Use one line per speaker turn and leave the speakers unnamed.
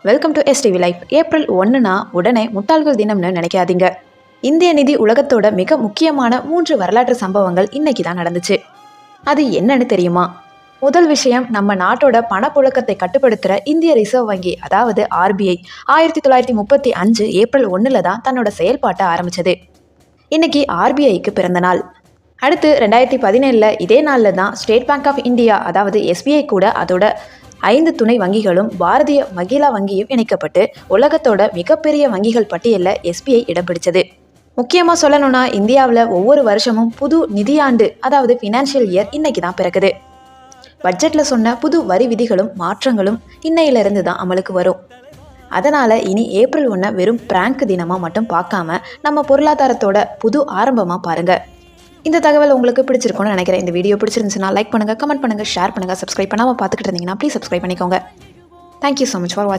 Welcome to STV life. ஏப்ரல் 1னா உடனே முட்டாள்கள் தினம்னு நினைக்காதீங்க. இந்திய நிதி உலகத்தோட மிக முக்கியமான 3 வரலாற்று சம்பவங்கள் இன்னைக்கு தான் நடந்துச்சு. அது என்னன்னு தெரியுமா? முதல் விஷயம், நம்ம நாட்டோட பணப்புழக்கத்தை கட்டுப்படுத்துகிற இந்திய ரிசர்வ் வங்கி, அதாவது ஆர்பிஐ 1935 ஏப்ரல் 1 தான் தன்னோட செயல்பாட்டை ஆரம்பிச்சது. இன்னைக்கு ஆர்பிஐக்கு பிறந்த நாள். அடுத்து 2017 இதே நாளில் தான் ஸ்டேட் பேங்க் ஆஃப் இந்தியா, அதாவது எஸ்பிஐ கூட அதோட 5 துணை வங்கிகளும் பாரதிய மகிழா வங்கியும் இணைக்கப்பட்டு உலகத்தோட மிகப்பெரிய வங்கிகள் பட்டியலில் எஸ்பிஐ இடம் பிடிச்சது. முக்கியமாக சொல்லணும்னா, இந்தியாவில் ஒவ்வொரு வருஷமும் புது நிதியாண்டு, அதாவது ஃபினான்ஷியல் இயர் இன்னைக்கு தான் பிறக்குது. பட்ஜெட்டில் சொன்ன புது வரி விதிகளும் மாற்றங்களும் இன்னையிலிருந்து தான் அமலுக்கு வரும். அதனால் இனி ஏப்ரல் 1 வெறும் பிராங்க் தினமாக மட்டும் பார்க்காம நம்ம பொருளாதாரத்தோட புது ஆரம்பமாக பாருங்கள். இந்த தகவல் உங்களுக்கு பிடிச்சிருக்கும்னு நினைக்கிறேன். இந்த வீடியோ பிடிச்சிருந்துச்சுன்னா லைக் பண்ணுங்கள், கமெண்ட் பண்ணுங்கள், ஷேர் பண்ணுங்கள். சப்ஸ்கிரைப் பண்ணாமல் பார்த்துக்கிட்டு இருந்தீங்கன்னா ப்ளீஸ் சப்ஸ்கிரைப் பண்ணிக்கோங்க. தேங்க்யூ ஸோ மச் ஃபார் வாட்சிங்.